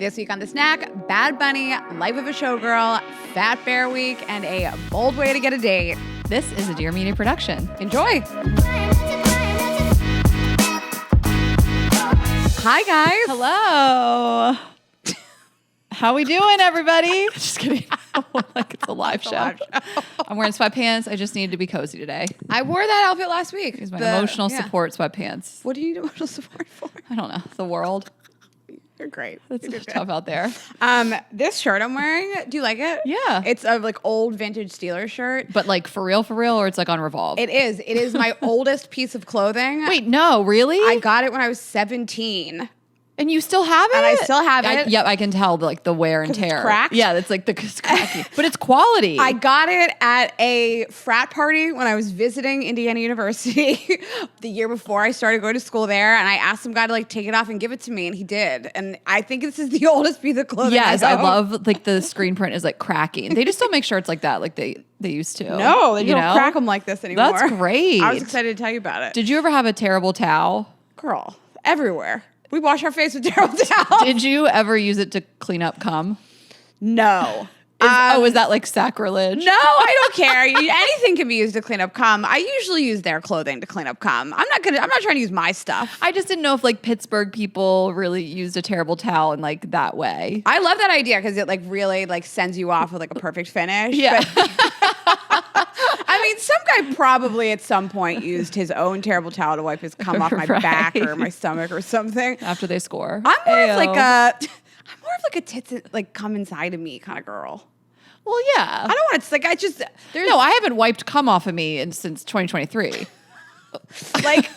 This week on The Snack, Bad Bunny, Life of a Showgirl, Fat Bear Week, and a bold way to get a date. This is a Dear Media production. Enjoy. Hi, guys. Hello. How we doing, everybody? Just kidding. Like it's a live show. I'm wearing sweatpants. I just needed to be cozy today. I wore that outfit last week. It's my emotional support sweatpants. What do you need emotional support for? I don't know. The world. You're great. It's tough out there. This shirt I'm wearing, do you like it? Yeah. It's a like old vintage Steelers shirt. But like for real, or it's like on Revolve? It is. It is my oldest piece of clothing. Wait, no, really? I got it when I was 17. And you still have it? And I still have it. Yep, I can tell like the wear and tear. It's cracked? Yeah, it's like it's cracky. But it's quality. I got it at a frat party when I was visiting Indiana University the year before I started going to school there. And I asked some guy to like take it off and give it to me. And he did. And I think this is the oldest piece of clothing. Yes, I love like the screen print is like cracking. They just don't make shirts like that like they used to. No, they don't crack them like this anymore. That's great. I was excited to tell you about it. Did you ever have a terrible towel? Girl, everywhere. We wash our face with terrible towels. Did you ever use it to clean up cum? No. Is that like sacrilege? No, I don't care. Anything can be used to clean up cum. I usually use their clothing to clean up cum. I'm not trying to use my stuff. I just didn't know if like Pittsburgh people really used a terrible towel in like that way. I love that idea because it like really like sends you off with like a perfect finish. Yeah. I mean, some guy probably at some point used his own terrible towel to wipe his cum off my back or my stomach or something. After they score. I'm more of like a tits like come inside of me kind of girl. Well, yeah. I don't want to. Like I just no. I haven't wiped cum off of me since 2023. Like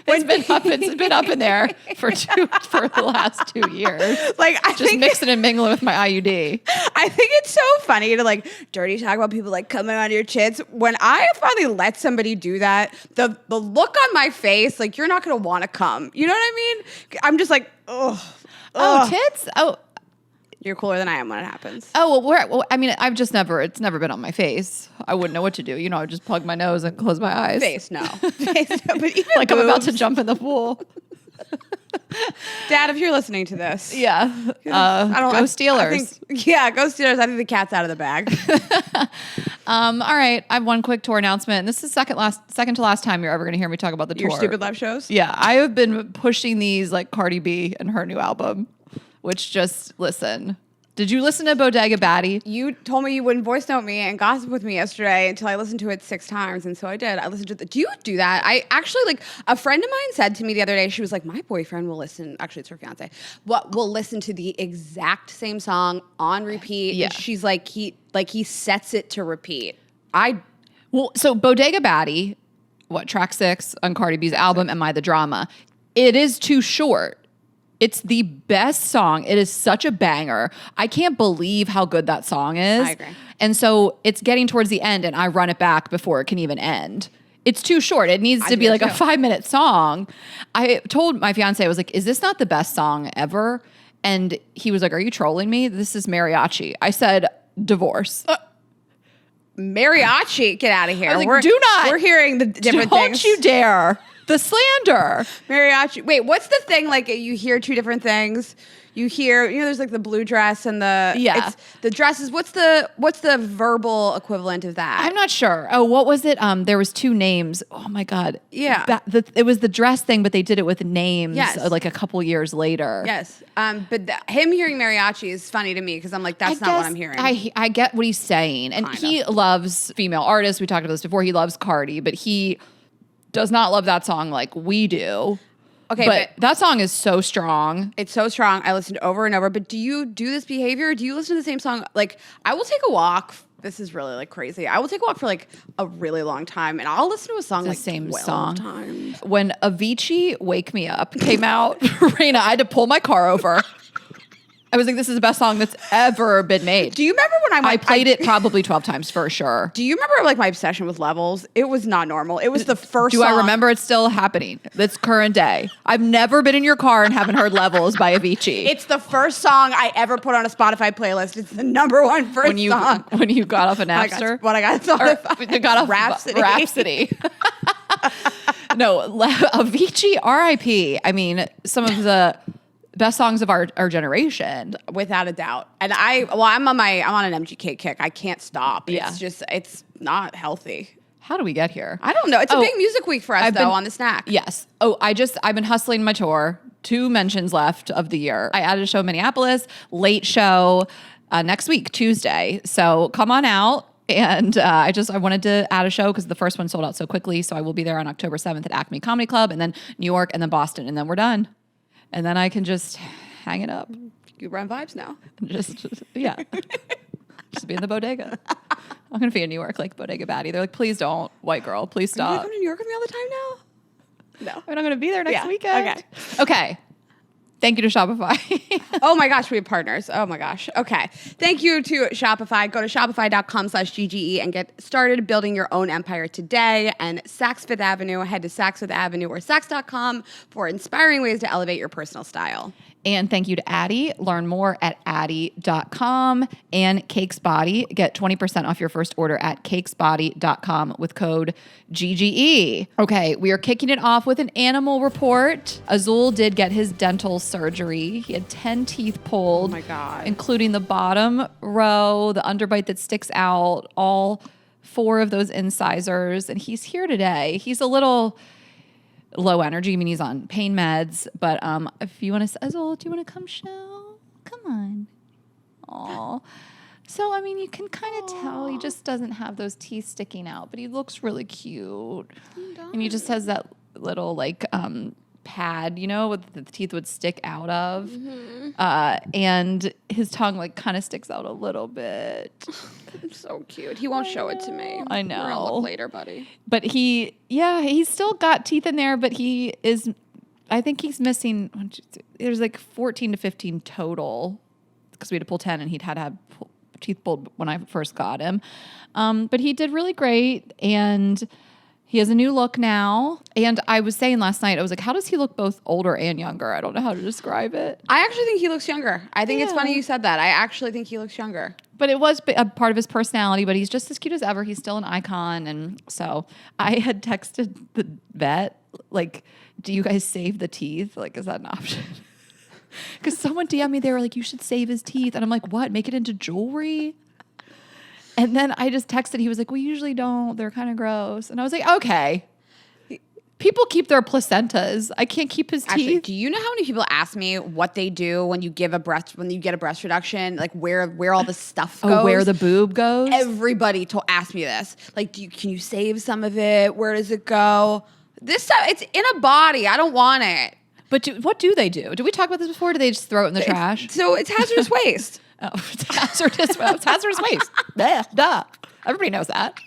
it's been up in there for the last 2 years. Like I just mixing and mingling with my IUD. I think it's so funny to like dirty talk about people like coming on your tits. When I finally let somebody do that, the look on my face, like you're not gonna want to come. You know what I mean? I'm just like, oh, tits. Oh. You're cooler than I am when it happens. Oh, I mean, it's never been on my face. I wouldn't know what to do. You know, I would just plug my nose and close my eyes. Face, no. Face, no. But even like boobs. I'm about to jump in the pool. Dad, if you're listening to this. Yeah. Go Steelers. Go Steelers. I think the cat's out of the bag. All right. I have one quick tour announcement. This is second to last time you're ever going to hear me talk about the tour. Your stupid live shows? Yeah. I have been pushing these like Cardi B and her new album. Which just, listen. Did you listen to Bodega Baddie? You told me you wouldn't voice note me and gossip with me yesterday until I listened to it 6 times. And so I did. I listened to do you do that? I actually, like, a friend of mine said to me the other day, she was like, my boyfriend will listen. Actually, it's her fiance. Will listen to the exact same song on repeat. Yeah. And she's like, he sets it to repeat. So Bodega Baddie, track 6 on Cardi B's album, Am I the Drama? It is too short. It's the best song. It is such a banger. I can't believe how good that song is. I agree. And so it's getting towards the end and I run it back before it can even end. It's too short. It needs to be like a 5-minute song. I told my fiance, I was like, is this not the best song ever? And he was like, are you trolling me? This is mariachi. I said, divorce. Mariachi, get out of here. I was like, do not. We're hearing the different things. Don't you dare. The slander. Mariachi. Wait, what's the thing? Like you hear 2 different things. You hear, there's like the blue dress and the the dresses. What's the verbal equivalent of that? I'm not sure. Oh, what was it? There was 2 names. Oh my God. Yeah. It was the dress thing, but they did it with names like a couple years later. Yes. But him hearing mariachi is funny to me because I'm like, that's not what I'm hearing. I get what he's saying. And he loves female artists. We talked about this before. He loves Cardi, but he does not love that song like we do. Okay, but that song is so strong. It's so strong. I listened over and over. But do you do this behavior? Do you listen to the same song? Like, I will take a walk. This is really like crazy. I will take a walk for like a really long time, and I'll listen to a song like same 12 song. times. When Avicii "Wake Me Up" came out, Raina, I had to pull my car over. I was like, this is the best song that's ever been made. Do you remember when I played it probably 12 times for sure. Do you remember like my obsession with Levels? It was not normal. It was the first Do song. I remember it still happening? That's current day. I've never been in your car and haven't heard Levels by Avicii. It's the first song I ever put on a Spotify playlist. It's the #1 first song. When you got off a Napster? When I got Spotify. You got off Rhapsody. No, Avicii, R.I.P. I mean, some of the best songs of our generation. Without a doubt. And I'm on an MGK kick. I can't stop. Yeah. It's not healthy. How do we get here? I don't know. It's a big music week for us, on the snack. Yes. Oh, I've been hustling my tour. 2 mentions left of the year. I added a show in Minneapolis, late show next week, Tuesday. So come on out. And I wanted to add a show because the first one sold out so quickly. So I will be there on October 7th at Acme Comedy Club, and then New York, and then Boston, and then we're done. And then I can just hang it up. You run vibes now. Just be in the bodega. I'm going to be in New York like Bodega Baddie. They're like, please don't, white girl, please stop. Are you going to come to New York with me all the time now? No. I'm not going to be there next weekend. Okay. Thank you to Shopify. Oh my gosh, we have partners. Oh my gosh. Okay. Thank you to Shopify. Go to shopify.com/GGE and get started building your own empire today. And Saks Fifth Avenue, head to Saks Fifth Avenue or Saks.com for inspiring ways to elevate your personal style. And thank you to Addie. Learn more at Addie.com. And Cakes Body. Get 20% off your first order at cakesbody.com with code GGE. Okay, we are kicking it off with an animal report. Azul did get his dental surgery. He had 10 teeth pulled. Oh my God. Including the bottom row, the underbite that sticks out, all 4 of those incisors. And he's here today. He's a little low energy. I mean, he's on pain meds, but if you want to, Azul, do you want to come show? Come on. Aw. So, I mean, you can kind of tell he just doesn't have those teeth sticking out, but he looks really cute. And he just has that little, like, pad, the teeth would stick out of. Mm-hmm. And his tongue, like, kind of sticks out a little bit. So cute. He won't show it to me. I know. We're gonna look later, buddy. But he's still got teeth in there, but I think he's missing, there's like 14 to 15 total because we had to pull 10 and he'd had to have teeth pulled when I first got him. But he did really great, and he has a new look now. And I was saying last night, I was like, how does he look both older and younger? I don't know how to describe it. I actually think he looks younger. I think it's funny you said that. I actually think he looks younger. But it was a part of his personality, but he's just as cute as ever. He's still an icon. And so I had texted the vet, like, do you guys save the teeth? Like, is that an option? Because someone DM'd me, they were like, you should save his teeth. And I'm like, what? Make it into jewelry? And then I just texted. He was like, we usually don't. They're kind of gross. And I was like, okay. People keep their placentas. I can't keep his teeth. Actually, do you know how many people ask me what they do when you get a breast reduction, like where all the stuff goes? Oh, where the boob goes? Everybody asked me this. Like, can you save some of it? Where does it go? This stuff, it's in a body. I don't want it. But what do they do? Did we talk about this before? Do they just throw it in the trash? So it's hazardous waste. Oh, it's hazardous waste. Duh. Everybody knows that.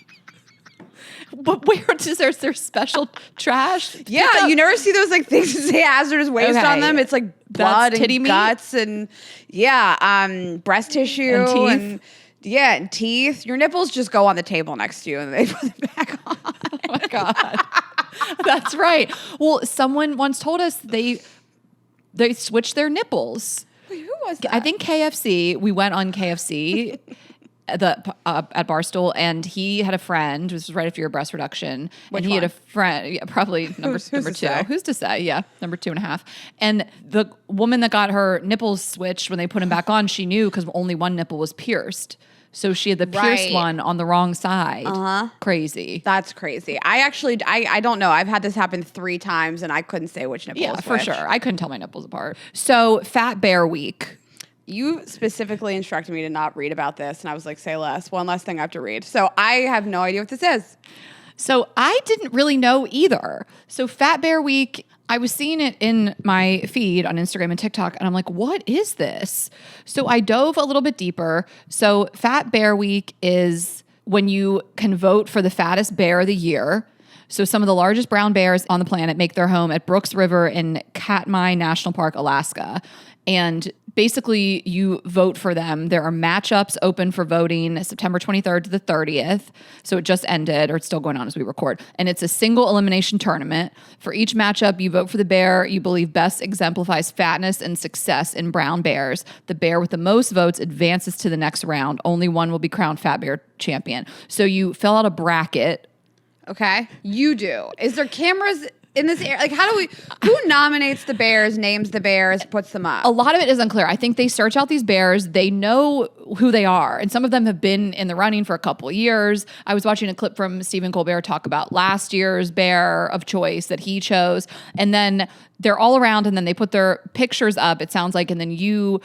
But where is there special trash? Yeah, you never see those like things that say hazardous waste on them. It's like blood and guts and breast tissue and teeth. And teeth. Your nipples just go on the table next to you and they put it back on. Oh my God. That's right. Well, someone once told us they switched their nipples. Wait, who was that? I think KFC. We went on KFC at Barstool, and he had a friend. This was right after your breast reduction. Which and he one? had a friend, probably number 2. Who's to say? Yeah, number 2.5. And the woman that got her nipples switched when they put them back on, she knew because only one nipple was pierced. So she had the pierced one on the wrong side. Uh-huh. Crazy. That's crazy. I don't know. I've had this happen 3 times and I couldn't say which nipple was for which. sure. I couldn't tell my nipples apart. So Fat Bear Week. You specifically instructed me to not read about this. And I was like, say less. One less thing I have to read. So I have no idea what this is. So I didn't really know either. So Fat Bear Week, I was seeing it in my feed on Instagram and TikTok, and I'm like, what is this? So I dove a little bit deeper. So Fat Bear Week is when you can vote for the fattest bear of the year. So some of the largest brown bears on the planet make their home at Brooks River in Katmai National Park, Alaska. And basically, you vote for them. There are matchups open for voting September 23rd to the 30th. So it just ended, or it's still going on as we record. And it's a single elimination tournament. For each matchup, you vote for the bear you believe best exemplifies fatness and success in brown bears. The bear with the most votes advances to the next round. Only one will be crowned Fat Bear champion. So you fill out a bracket. Okay. You do. Is there cameras in this area? Like, who nominates the bears, names the bears, puts them up? A lot of it is unclear. I think they search out these bears. They know who they are. And some of them have been in the running for a couple of years. I was watching a clip from Stephen Colbert talk about last year's bear of choice that he chose. And then they're all around and then they put their pictures up, it sounds like. And then you,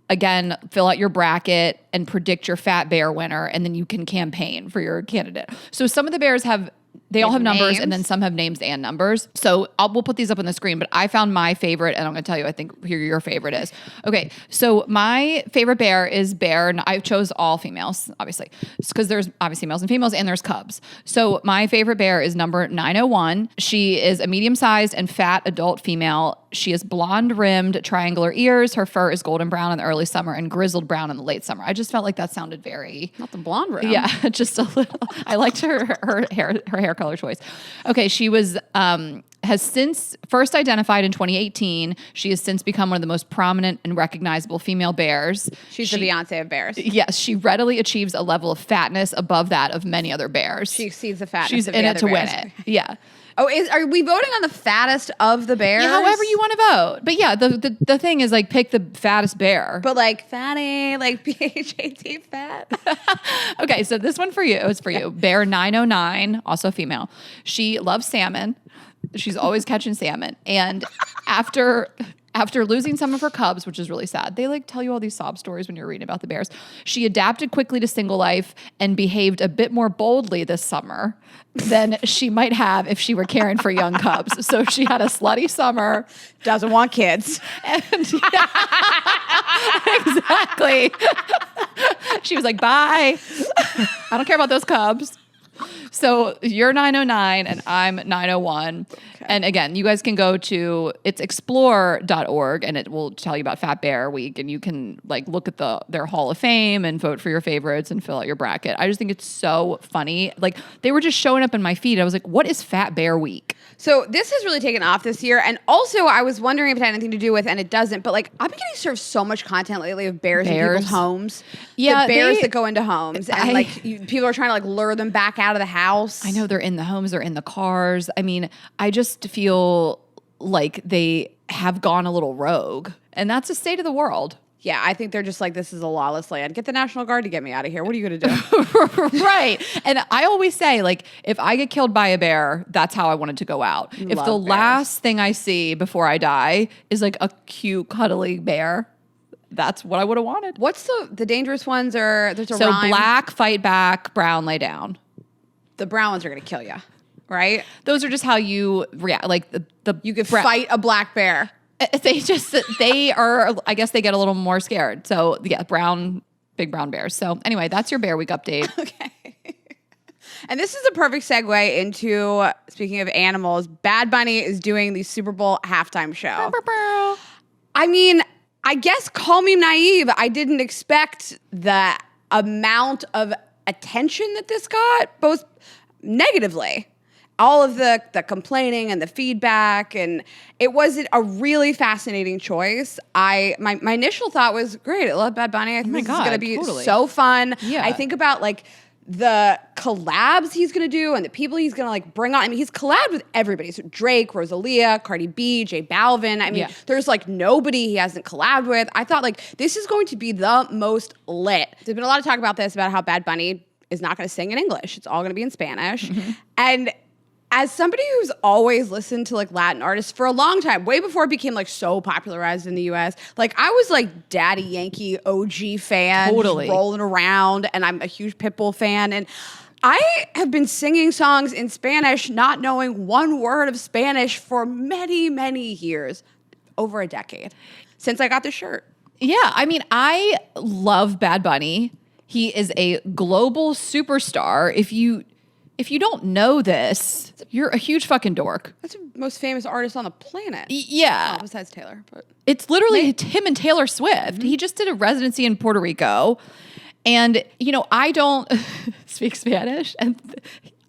again, fill out your bracket and predict your fat bear winner. And then you can campaign for your candidate. So some of the bears they all have numbers, and then some have names and numbers. So we'll put these up on the screen, but I found my favorite, and I'm going to tell you, I think who your favorite is. Okay, so my favorite bear is bear, and I chose all females, obviously, because there's obviously males and females, and there's cubs. So my favorite bear is number 901. She is a medium-sized and fat adult female. She has blonde-rimmed triangular ears. Her fur is golden brown in the early summer and grizzled brown in the late summer. I just felt like that sounded very... Not the blonde rim. Yeah, just a little. I liked her hair color choice. Okay, she has since first identified in 2018. She has since become one of the most prominent and recognizable female bears. She's the Beyonce of bears. Yes, she readily achieves a level of fatness above that of many other bears. She exceeds the fatness She's of in the it other to bears. win it. Yeah. Oh, are we voting on the fattest of the bears? Yeah, however you want to vote. But yeah, the thing is like pick the fattest bear. But like fatty, like PHAT fat. Okay, so this one for you is for you. Bear 909, also female. She loves salmon. She's always catching salmon. And after losing some of her cubs, which is really sad, they like tell you all these sob stories when you're reading about the bears. She adapted quickly to single life and behaved a bit more boldly this summer than she might have if she were caring for young cubs. So she had a slutty summer. Doesn't want kids. And exactly. She was like, bye. I don't care about those cubs. So you're 909 and I'm 901. Okay. And again, you guys can go to, it's explore.org and it will tell you about Fat Bear Week and you can like look at their Hall of Fame and vote for your favorites and fill out your bracket. I just think it's so funny. Like they were just showing up in my feed. I was like, what is Fat Bear Week? So this has really taken off this year. And also I was wondering if it had anything to do with, and it doesn't, but like I've been getting served so much content lately of bears in people's homes. Yeah. The bears that go into homes and people are trying to like lure them back out of the house. I know they're in the homes, they're in the cars. I mean, I just feel like they have gone a little rogue, and that's the state of the world. Yeah, I think they're just like, this is a lawless land. Get the National Guard to get me out of here. What are you going to do? Right. And I always say, like, if I get killed by a bear, that's how I want it to go out. If the last thing I see before I die is like a cute, cuddly bear, that's what I would have wanted. What's the dangerous ones? Or there's a so rhyme. Black, fight back, brown, lay down. The brown ones are going to kill you, right? Those are just how you react. Like you could fight a black bear. They are, I guess they get a little more scared. So yeah, big brown bears. So anyway, that's your Bear Week update. Okay. And this is a perfect segue into, speaking of animals, Bad Bunny is doing the Super Bowl halftime show. I mean, I guess call me naive. I didn't expect the amount of attention that this got, both negatively. All of the complaining and the feedback, and it was a really fascinating choice. My initial thought was, great, I love Bad Bunny. I think this is going to be so fun. Yeah. I think about like the collabs he's going to do and the people he's going to like bring on. I mean, he's collabed with everybody. So Drake, Rosalia, Cardi B, J Balvin. I mean, there's like nobody he hasn't collabed with. I thought like this is going to be the most lit. There's been a lot of talk about this, about how Bad Bunny is not going to sing in English. It's all going to be in Spanish. Mm-hmm. And as somebody who's always listened to like Latin artists for a long time, way before it became like so popularized in the US, like I was like Daddy Yankee OG fan, rolling around, and I'm a huge Pitbull fan. And I have been singing songs in Spanish, not knowing one word of Spanish for many, many years, over a decade, since I got this shirt. Yeah, I mean, I love Bad Bunny. He is a global superstar. If you don't know this, you're a huge fucking dork. That's the most famous artist on the planet. Yeah. Oh, besides Taylor. But it's literally him and Taylor Swift. Mm-hmm. He just did a residency in Puerto Rico. And, you know, I don't speak Spanish. And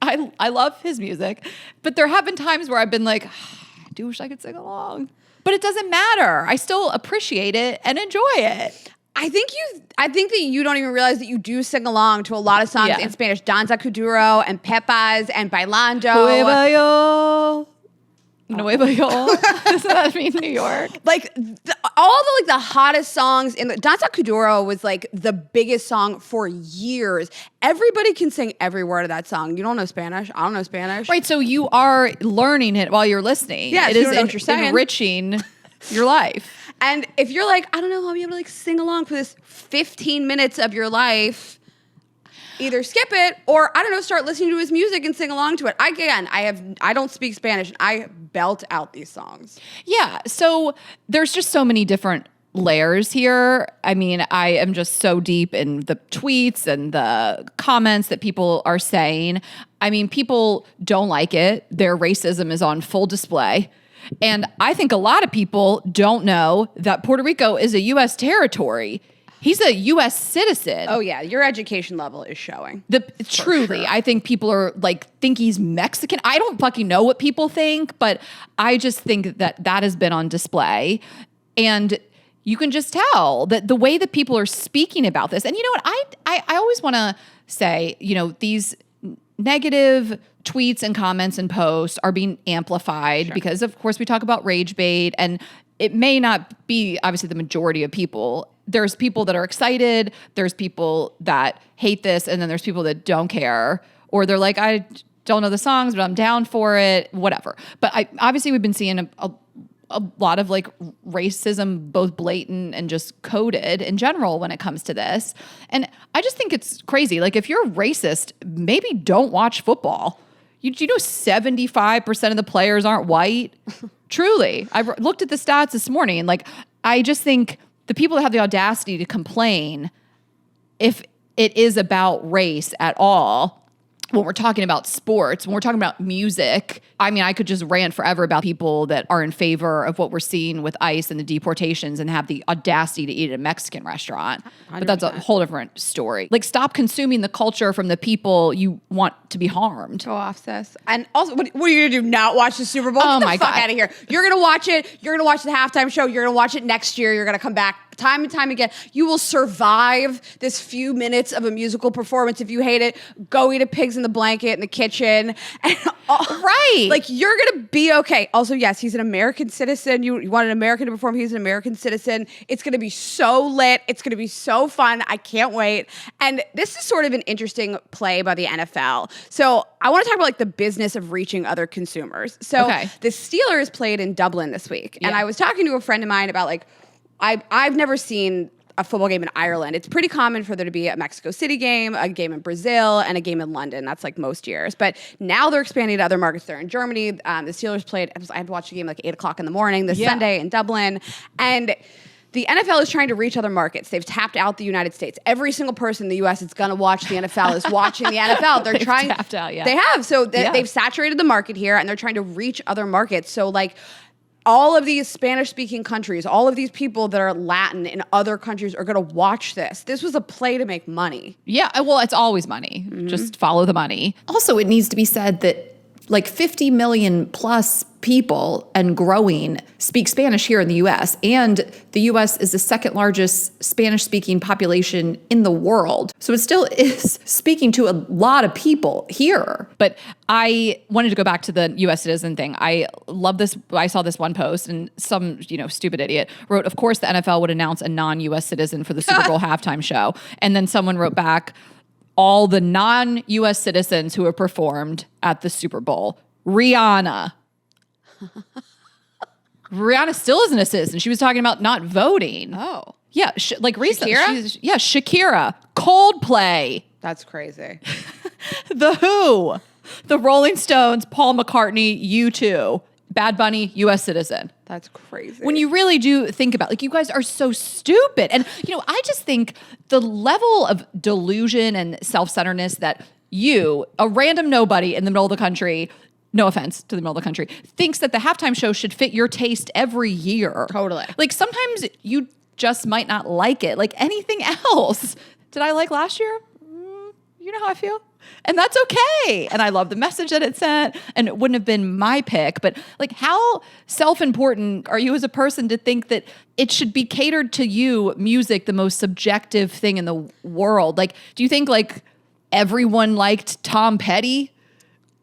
I love his music. But there have been times where I've been like, I do wish I could sing along. But it doesn't matter. I still appreciate it and enjoy it. I think that you don't even realize that you do sing along to a lot of songs in Spanish. Danza Kuduro and Pepas and Bailando. Nueva York. Does that mean New York? Like all the hottest songs in the Danza Kuduro was like the biggest song for years. Everybody can sing every word of that song. You don't know Spanish. I don't know Spanish. Right. So you are learning it while you're listening. Yeah, it so you is don't know what you're saying. enriching your life. And if you're like, I don't know, I'll be able to like sing along for this 15 minutes of your life, either skip it or I don't know, start listening to his music and sing along to it. I don't speak Spanish. And I belt out these songs. Yeah. So there's just so many different layers here. I mean, I am just so deep in the tweets and the comments that people are saying. I mean, people don't like it. Their racism is on full display. And I think a lot of people don't know that Puerto Rico is a U.S. territory. He's a U.S. citizen. Oh, yeah. Your education level is showing. Truly. Sure. I think people are like, think he's Mexican. I don't fucking know what people think, but I just think that has been on display. And you can just tell that the way that people are speaking about this. And you know what? I always want to say, you know, these negative tweets and comments and posts are being amplified because, of course, we talk about rage bait, and it may not be obviously the majority of people. There's people that are excited. There's people that hate this, and then there's people that don't care, or they're like, I don't know the songs, but I'm down for it, whatever. But obviously we've been seeing a lot of like racism, both blatant and just coded in general when it comes to this. And I just think it's crazy. Like if you're racist, maybe don't watch football. You know 75% of the players aren't white? Truly. I looked at the stats this morning, and like I just think the people that have the audacity to complain, if it is about race at all, when we're talking about sports, when we're talking about music, I mean, I could just rant forever about people that are in favor of what we're seeing with ICE and the deportations and have the audacity to eat at a Mexican restaurant. 100%. But that's a whole different story. Like, stop consuming the culture from the people you want to be harmed. Go off, sis. And also, what are you going to do? Not watch the Super Bowl? Oh, Get my the fuck God. out of here. You're going to watch it. You're going to watch the halftime show. You're going to watch it next year. You're going to come back time and time again. You will survive this few minutes of a musical performance. If you hate it, go eat a pigs in the blanket in the kitchen. And right. Like, you're going to be okay. Also, yes, he's an American citizen. You want an American to perform. He's an American citizen. It's going to be so lit. It's going to be so fun. I can't wait. And this is sort of an interesting play by the NFL. So I want to talk about like the business of reaching other consumers. So the Steelers played in Dublin this week. And I was talking to a friend of mine about like, I've never seen a football game in Ireland. It's pretty common for there to be a Mexico City game, a game in Brazil, and a game in London. That's like most years. But now they're expanding to other markets. They're in Germany. The Steelers played, I had watched a game like 8 o'clock in the morning this Sunday in Dublin. And the NFL is trying to reach other markets. They've tapped out the United States. Every single person in the U.S. that's going to watch the NFL is watching the NFL. They're trying. Tapped out, They have. So they've saturated the market here, and they're trying to reach other markets. So like, all of these Spanish-speaking countries, all of these people that are Latin in other countries are going to watch this. This was a play to make money. Yeah, well, it's always money. Just follow the money. Also, it needs to be said that like 50 million plus people and growing speak Spanish here in the U.S. And the U.S. is the second largest Spanish-speaking population in the world. So it still is speaking to a lot of people here. But I wanted to go back to the U.S. citizen thing. I love this. I saw this one post, and some, stupid idiot wrote, of course the NFL would announce a non-U.S. citizen for the Super Bowl halftime show. And then someone wrote back, all the non-U.S. citizens who have performed at the Super Bowl. Rihanna. Rihanna still isn't a citizen. She was talking about not voting. Oh. Yeah, like recently. Shakira? Shakira. Coldplay. That's crazy. The Who. The Rolling Stones, Paul McCartney, U2. Bad Bunny, U.S. citizen. That's crazy. When you really do think about, like, you guys are so stupid. And, I just think the level of delusion and self-centeredness that you, a random nobody in the middle of the country, no offense to the middle of the country, thinks that the halftime show should fit your taste every year. Totally. Like, sometimes you just might not like it. Like anything else. Did I like last year? You know how I feel? And that's okay. And I love the message that it sent, and it wouldn't have been my pick. But like, how self-important are you as a person to think that it should be catered to you, music, the most subjective thing in the world? Like, do you think like everyone liked Tom Petty?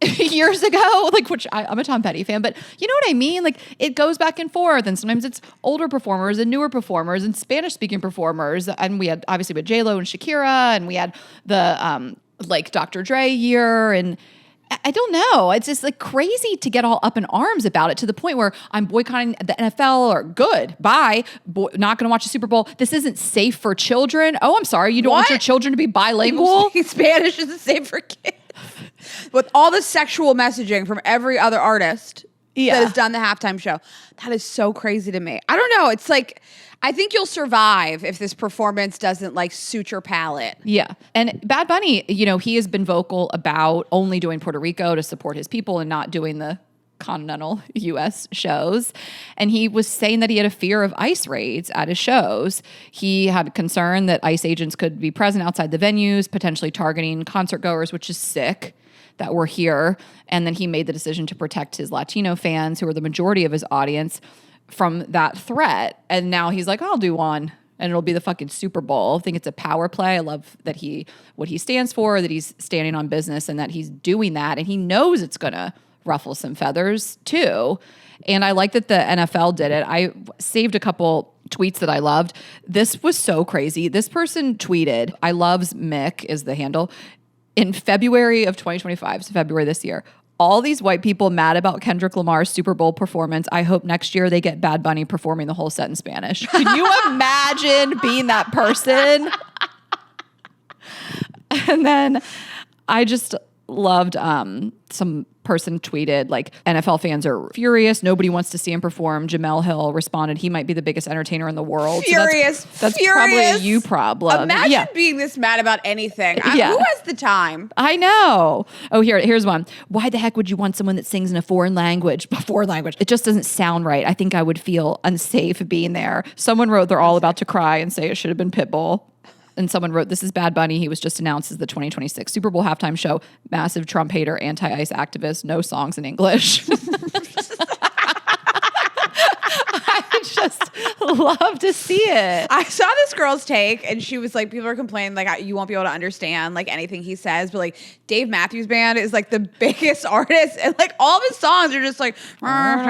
years ago, like, which I'm a Tom Petty fan, but you know what I mean? Like, it goes back and forth, and sometimes it's older performers and newer performers and Spanish-speaking performers, and we had, obviously, with J-Lo and Shakira, and we had the, like, Dr. Dre year, and I don't know. It's just, like, crazy to get all up in arms about it to the point where I'm boycotting the NFL, or good, bye, not going to watch the Super Bowl. This isn't safe for children. Oh, I'm sorry, you don't want your children to be bilingual? Spanish isn't safe for kids. With all the sexual messaging from every other artist that has done the halftime show. That is so crazy to me. I don't know. It's like, I think you'll survive if this performance doesn't like suit your palate. Yeah. And Bad Bunny, you know, he has been vocal about only doing Puerto Rico to support his people and not doing the continental U.S. shows. And he was saying that he had a fear of ICE raids at his shows. He had concern that ICE agents could be present outside the venues, potentially targeting concert goers, which is sick that were here. And then he made the decision to protect his Latino fans, who are the majority of his audience, from that threat. And now he's like, I'll do one, and it'll be the fucking Super Bowl. I think it's a power play. I love that what he stands for, that he's standing on business, and that he's doing that. And he knows it's going to ruffle some feathers too. And I like that the NFL did it. I saved a couple tweets that I loved. This was so crazy. This person tweeted, I loves Mick is the handle. In February of 2025, so February this year, all these white people mad about Kendrick Lamar's Super Bowl performance. I hope next year they get Bad Bunny performing the whole set in Spanish. Can you imagine being that person? And then I just loved some person tweeted, like, NFL fans are furious. Nobody wants to see him perform. Jamel Hill responded, he might be the biggest entertainer in the world. Furious. So that's probably a you problem. Imagine being this mad about anything. Who has the time? I know. Oh, here's one. Why the heck would you want someone that sings in a foreign language? It just doesn't sound right. I think I would feel unsafe being there. Someone wrote they're all about to cry and say it should have been Pitbull. And someone wrote, this is Bad Bunny. He was just announced as the 2026 Super Bowl halftime show. Massive Trump hater, anti-ICE activist, no songs in English. I just love to see it. I saw this girl's take, and she was like, people are complaining, like, you won't be able to understand, like, anything he says. But, like, Dave Matthews Band is, like, the biggest artist. And, like, all of his songs are just, like trying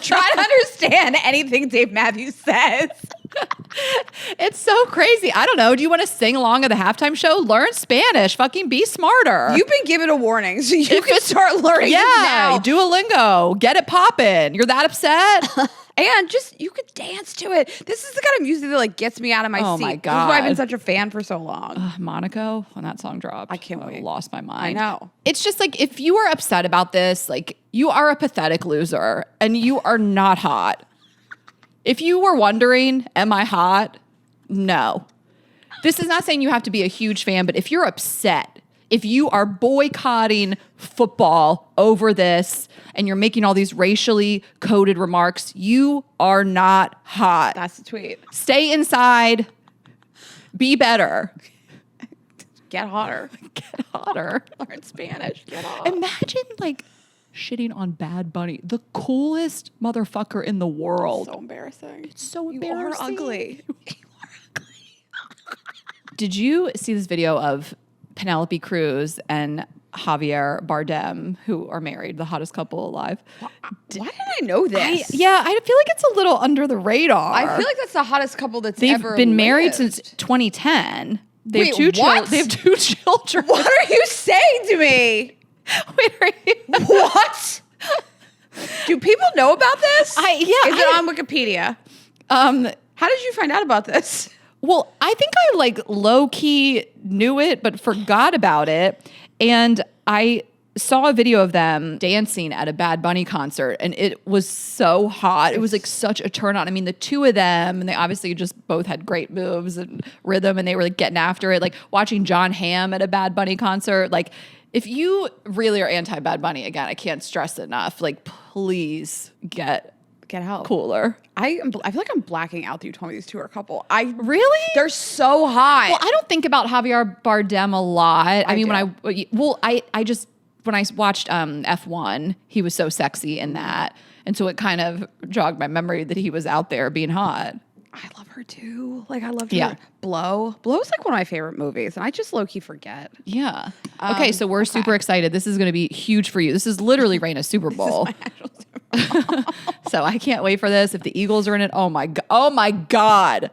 to understand anything Dave Matthews says. It's so crazy. I don't know. Do you want to sing along at the halftime show? Learn Spanish. Fucking be smarter. You've been given a warning, so you can start learning now. Duolingo. Get it poppin'. You're that upset? And just, you could dance to it. This is the kind of music that, like, gets me out of my seat. Oh, my God. This is why I've been such a fan for so long. Monaco, when that song dropped. I can't wait. Lost my mind. I know. It's just, like, if you are upset about this, like, you are a pathetic loser, and you are not hot. If you were wondering, am I hot? No. This is not saying you have to be a huge fan, but if you're upset, if you are boycotting football over this and you're making all these racially coded remarks, you are not hot. That's the tweet. Stay inside. Be better. Get hotter. Get hotter. Learn Spanish. Get hotter. Imagine, like, shitting on Bad Bunny, the coolest motherfucker in the world. So embarrassing. It's so You embarrassing. are ugly. You are ugly. Did you see this video of Penelope Cruz and Javier Bardem, who are married, the hottest couple alive? Why didn't I know this? I feel like it's a little under the radar. I feel like that's the hottest couple that's They've ever been married lived. since 2010. They Wait, have two what? They have two children. What are you saying to me? Wait, are you? What? Do people know about this? Is it on Wikipedia? How did you find out about this? Well, I think I like low key knew it, but forgot about it. And I saw a video of them dancing at a Bad Bunny concert, and it was so hot. It was like such a turn on. I mean, the two of them, and they obviously just both had great moves and rhythm, and they were like getting after it. Like watching John Hamm at a Bad Bunny concert, like, if you really are anti-Bad Bunny, again, I can't stress it enough. Like, please get help. Cooler. I feel like I'm blacking out that you told me these two are a couple. Really? They're so hot. Well, I don't think about Javier Bardem a lot. I mean, when I watched F1, he was so sexy in that. And so it kind of jogged my memory that he was out there being hot. I love her too. Like I loved Yeah. her. Blow's like one of my favorite movies, and I just low key forget. Yeah. Okay, so we're super excited. This is going to be huge for you. This is literally Raina's Super Bowl. This is my actual Super Bowl. So I can't wait for this. If the Eagles are in it, oh my God.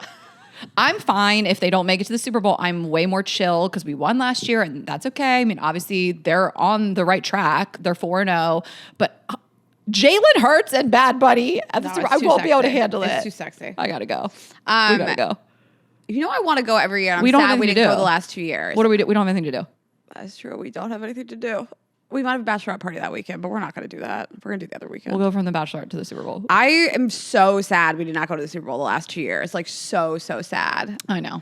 I'm fine if they don't make it to the Super Bowl. I'm way more chill because we won last year, and that's okay. I mean, obviously they're on the right track. They're 4-0, but Jalen Hurts and Bad Bunny at the Super Bowl, I won't be able to handle it. It's too sexy. I gotta go. We gotta go. You know I want to go every year. I'm We don't sad have we anything didn't to go do. the last 2 years. What do we do? We don't have anything to do. That's true. We don't have anything to do. We might have a bachelorette party that weekend, but we're not going to do that. We're going to do the other weekend. We'll go from the Bachelor to the Super Bowl. I am so sad we did not go to the Super Bowl the last 2 years. Like so sad. I know.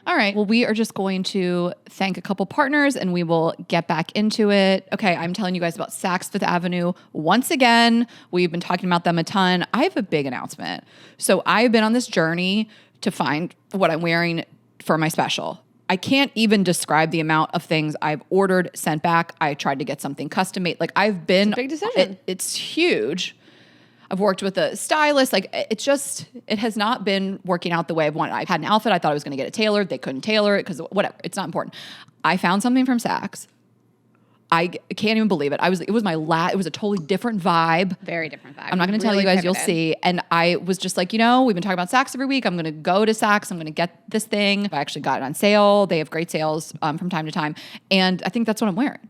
All right. Well, we are just going to thank a couple partners and we will get back into it. Okay. I'm telling you guys about Saks Fifth Avenue once again. We've been talking about them a ton. I have a big announcement. So I've been on this journey to find what I'm wearing for my special. I can't even describe the amount of things I've ordered, sent back. I tried to get something custom made. Like I've been, It's a big decision. It's huge. I've worked with a stylist. Like it has not been working out the way I've wanted. I had an outfit. I thought I was going to get it tailored. They couldn't tailor it because whatever. It's not important. I found something from Saks. I can't even believe it. It was a totally different vibe. Very different vibe. I'm not going to tell you guys. You'll see. And I was just like, we've been talking about Saks every week. I'm going to go to Saks. I'm going to get this thing. I actually got it on sale. They have great sales from time to time. And I think that's what I'm wearing.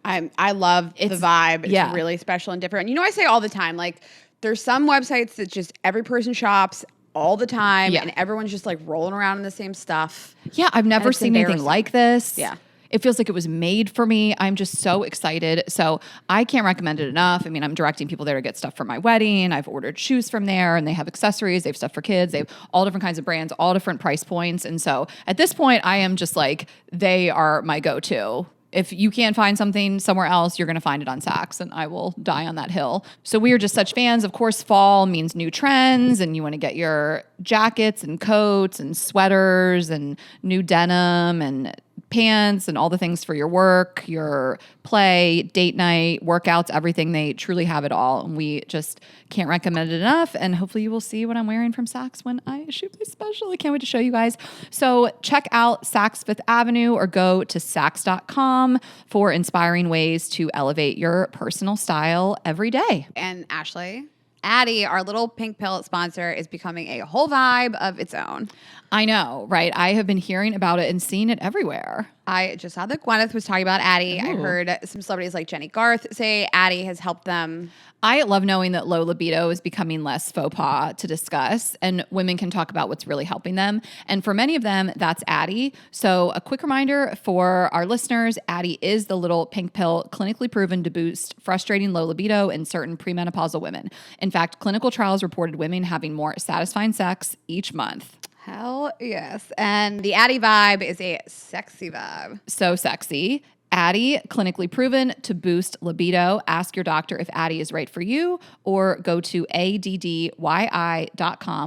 I love the vibe. It's yeah. really special and different. And I say all the time, like there's some websites that just every person shops all the time and everyone's just like rolling around in the same stuff. Yeah. I've never seen anything like this. Yeah. It feels like it was made for me. I'm just so excited. So I can't recommend it enough. I mean, I'm directing people there to get stuff for my wedding. I've ordered shoes from there and they have accessories. They have stuff for kids. They have all different kinds of brands, all different price points. And so at this point, I am just like, they are my go-to. If you can't find something somewhere else, you're going to find it on Saks, and I will die on that hill. So we are just such fans. Of course, fall means new trends, and you want to get your jackets and coats and sweaters and new denim and pants and all the things for your work, your play, date night, workouts, everything. They truly have it all. And we just can't recommend it enough. And hopefully you will see what I'm wearing from Saks when I shoot my special. I can't wait to show you guys. So check out Saks Fifth Avenue or go to Saks.com for inspiring ways to elevate your personal style every day. And Ashley, Addie, our little pink pill sponsor, is becoming a whole vibe of its own. I know, right? I have been hearing about it and seeing it everywhere. I just saw that Gwyneth was talking about Addie. Ooh. I heard some celebrities like Jenny Garth say Addie has helped them. I love knowing that low libido is becoming less faux pas to discuss, and women can talk about what's really helping them. And for many of them, that's Addie. So a quick reminder for our listeners, Addie is the little pink pill clinically proven to boost frustrating low libido in certain premenopausal women. In fact, clinical trials reported women having more satisfying sex each month. Hell yes. And the Addie vibe is a sexy vibe. So sexy. Addie, clinically proven to boost libido. Ask your doctor if Addie is right for you or go to addyi.com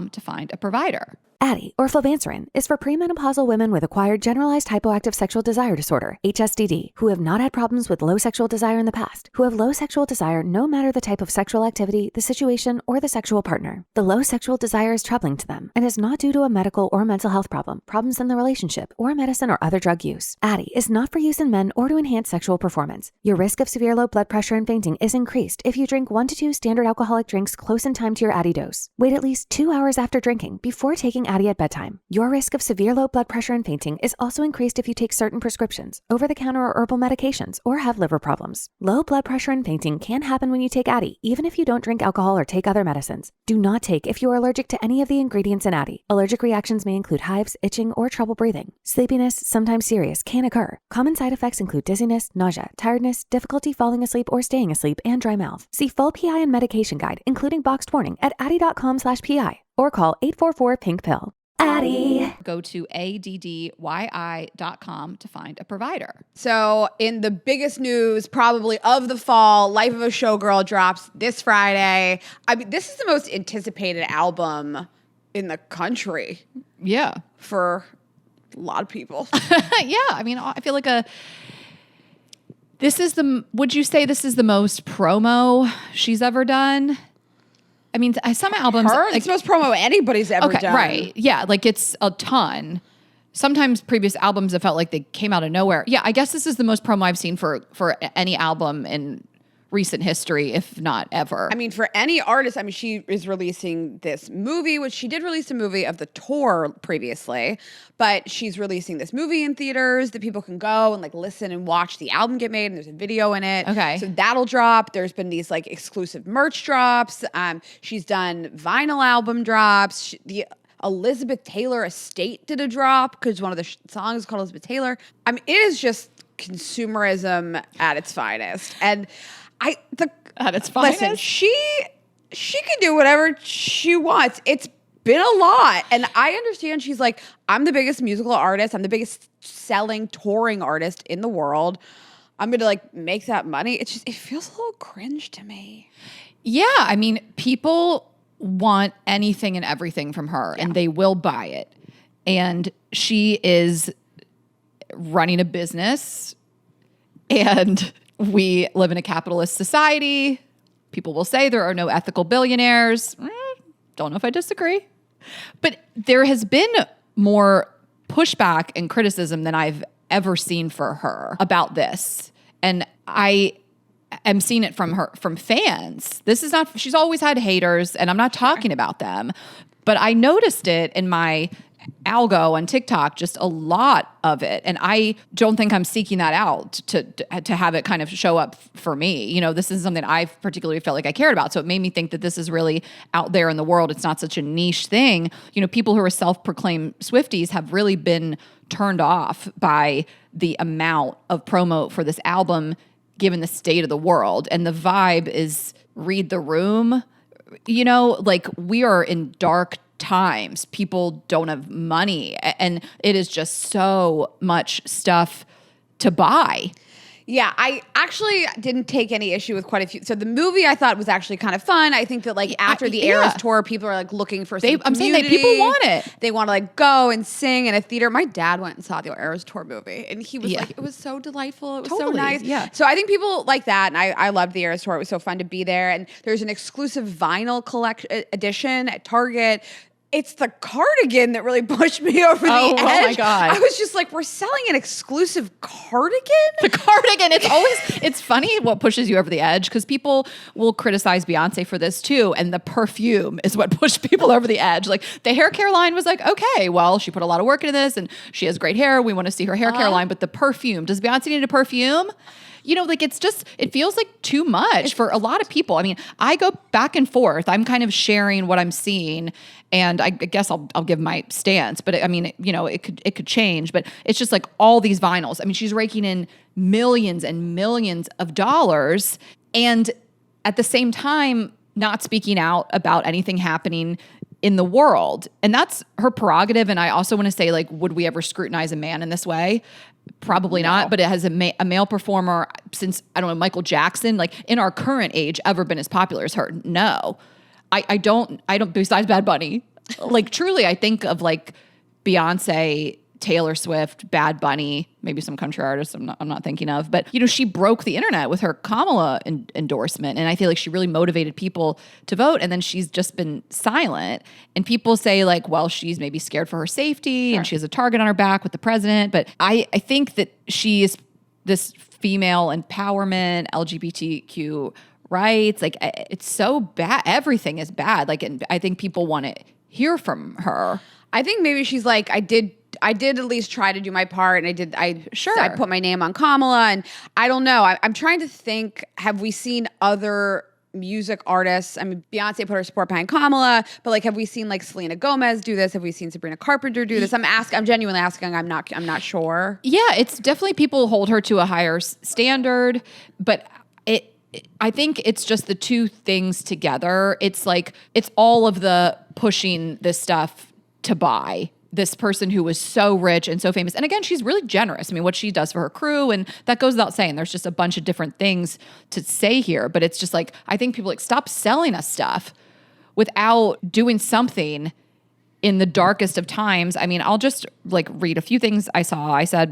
to find a provider. Addie, or flibanserin, is for premenopausal women with acquired generalized hypoactive sexual desire disorder, HSDD, who have not had problems with low sexual desire in the past, who have low sexual desire no matter the type of sexual activity, the situation, or the sexual partner. The low sexual desire is troubling to them and is not due to a medical or mental health problem, problems in the relationship, or medicine or other drug use. Addie is not for use in men or to enhance sexual performance. Your risk of severe low blood pressure and fainting is increased if you drink 1 to 2 standard alcoholic drinks close in time to your Addie dose. Wait at least 2 hours after drinking before taking Addie at bedtime. Your risk of severe low blood pressure and fainting is also increased if you take certain prescriptions, over-the-counter or herbal medications, or have liver problems. Low blood pressure and fainting can happen when you take Addie, even if you don't drink alcohol or take other medicines. Do not take if you are allergic to any of the ingredients in Addie. Allergic reactions may include hives, itching, or trouble breathing. Sleepiness, sometimes serious, can occur. Common side effects include dizziness, nausea, tiredness, difficulty falling asleep or staying asleep, and dry mouth. See full PI and medication guide, including boxed warning, at addie.com/PI or call 844-PINK-PILL. Addie. Go to addyi.com to find a provider. So in the biggest news probably of the fall, Life of a Showgirl drops this Friday. I mean, this is the most anticipated album in the country. Yeah. For a lot of people. Yeah. I mean, I feel like would you say this is the most promo she's ever done? I mean, some albums. It's the most promo anybody's ever done. Right. Yeah. Like it's a ton. Sometimes previous albums have felt like they came out of nowhere. Yeah. I guess this is the most promo I've seen for any album in recent history, if not ever. I mean, for any artist, I mean, she is releasing this movie, which she did release a movie of the tour previously, but she's releasing this movie in theaters that people can go and like listen and watch the album get made, and there's a video in it. Okay. So that'll drop. There's been these like exclusive merch drops. She's done vinyl album drops. The Elizabeth Taylor estate did a drop because one of the songs is called Elizabeth Taylor. I mean, it is just consumerism at its finest. And at its finest. Listen, she can do whatever she wants. It's been a lot. And I understand she's like, I'm the biggest musical artist. I'm the biggest selling touring artist in the world. I'm going to like make that money. It feels a little cringe to me. Yeah. I mean, people want anything and everything from her and they will buy it. And she is running a business, and we live in a capitalist society. People will say there are no ethical billionaires. Don't know if I disagree. But there has been more pushback and criticism than I've ever seen for her about this. And I am seeing it from fans. She's always had haters, and I'm not talking about them. But I noticed it in my algo on TikTok, just a lot of it. And I don't think I'm seeking that out to have it kind of show up for me. You know, this is something I've particularly felt like I cared about. So it made me think that this is really out there in the world. It's not such a niche thing. You know, people who are self-proclaimed Swifties have really been turned off by the amount of promo for this album, given the state of the world. And the vibe is read the room. You know, like we are in dark times. People don't have money, and it is just so much stuff to buy. Yeah, I actually didn't take any issue with quite a few. So the movie I thought was actually kind of fun. I think that like after the Eras tour, people are like looking for some community. I'm saying that people want it. They want to like go and sing in a theater. My dad went and saw the Eras tour movie, and he was like, it was so delightful. It was so nice. Yeah. So I think people like that, and I loved the Eras tour. It was so fun to be there. And there's an exclusive vinyl edition at Target. It's the cardigan that really pushed me over the edge. Oh my God. I was just like, we're selling an exclusive cardigan? The cardigan. It's funny what pushes you over the edge, because people will criticize Beyonce for this too. And the perfume is what pushed people over the edge. Like the hair care line was like, okay, well, she put a lot of work into this and she has great hair. We want to see her hair care line. But the perfume, does Beyonce need a perfume? You know, like it feels like too much for a lot of people. I mean, I go back and forth. I'm kind of sharing what I'm seeing, and I guess I'll give my stance. But I mean, you know, it could change. But it's just like all these vinyls. I mean, she's raking in millions and millions of dollars, and at the same time, not speaking out about anything happening in the world. And that's her prerogative. And I also want to say, like, would we ever scrutinize a man in this way? Probably not, but it has a male performer since, I don't know, Michael Jackson, like in our current age, ever been as popular as her? No. I don't, besides Bad Bunny, like truly I think of like Beyonce, Taylor Swift, Bad Bunny, maybe some country artists I'm not thinking of, but you know, she broke the internet with her Kamala endorsement, and I feel like she really motivated people to vote, and then she's just been silent. And people say like, well, she's maybe scared for her safety and she has a target on her back with the president, but I think that she is this female empowerment, LGBTQ rights, like it's so bad. Everything is bad. Like, and I think people want to hear from her. I think maybe she's like, I did at least try to do my part, and I put my name on Kamala, and I don't know. I'm trying to think, have we seen other music artists? I mean, Beyonce put her support behind Kamala, but like, have we seen like Selena Gomez do this? Have we seen Sabrina Carpenter do this? I'm genuinely asking. I'm not sure. Yeah, it's definitely people hold her to a higher standard, but I think it's just the two things together. It's like, it's all of the pushing this stuff to buy this person who was so rich and so famous. And again, she's really generous. I mean, what she does for her crew, and that goes without saying. There's just a bunch of different things to say here, but it's just like, I think people like, stop selling us stuff without doing something in the darkest of times. I mean, I'll just like read a few things I saw. I saw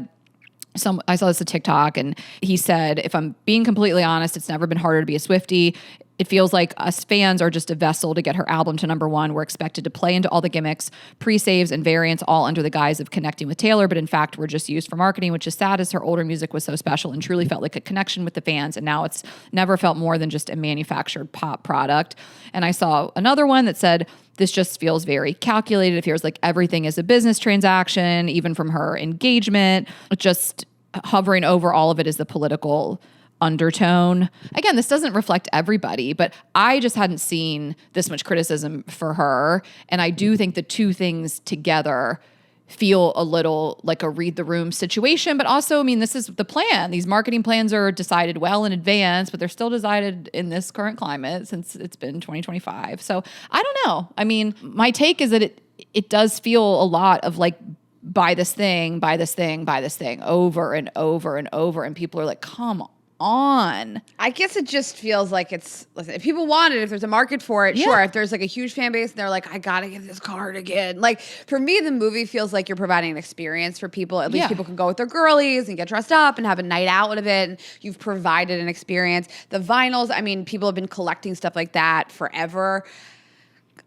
this on TikTok, and he said, if I'm being completely honest, it's never been harder to be a Swiftie. It feels like us fans are just a vessel to get her album to number one. We're expected to play into all the gimmicks, pre-saves, and variants, all under the guise of connecting with Taylor, but in fact, we're just used for marketing, which is sad, as her older music was so special and truly felt like a connection with the fans, and now it's never felt more than just a manufactured pop product. And I saw another one that said, this just feels very calculated. It feels like everything is a business transaction, even from her engagement. Just hovering over all of it is the political undertone. Again, this doesn't reflect everybody, but I just hadn't seen this much criticism for her. And I do think the two things together feel a little like a read the room situation, but also, I mean, this is the plan. These marketing plans are decided well in advance, but they're still decided in this current climate since it's been 2025. So I don't know. I mean, my take is that it does feel a lot of like, buy this thing, buy this thing, buy this thing over and over and over. And people are like, come on. I guess it just feels like listen, if people want it, if there's a market for it, sure. If there's like a huge fan base and they're like, I gotta get this cardigan. Like for me, the movie feels like you're providing an experience for people. At least people can go with their girlies and get dressed up and have a night out of it. And you've provided an experience. The vinyls, I mean, people have been collecting stuff like that forever.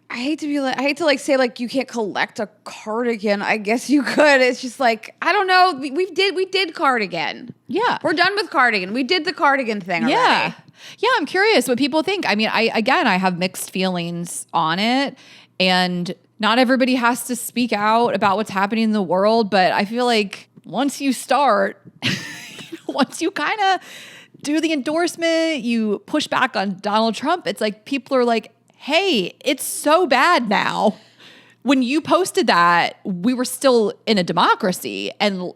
I hate to say like you can't collect a cardigan. I guess you could. It's just like, I don't know. We did cardigan. Yeah. We're done with cardigan. We did the cardigan thing already. Yeah, I'm curious what people think. I mean, I have mixed feelings on it, and not everybody has to speak out about what's happening in the world, but I feel like once you start, once you kind of do the endorsement, you push back on Donald Trump, it's like people are like, hey, it's so bad now. When you posted that, we were still in a democracy. And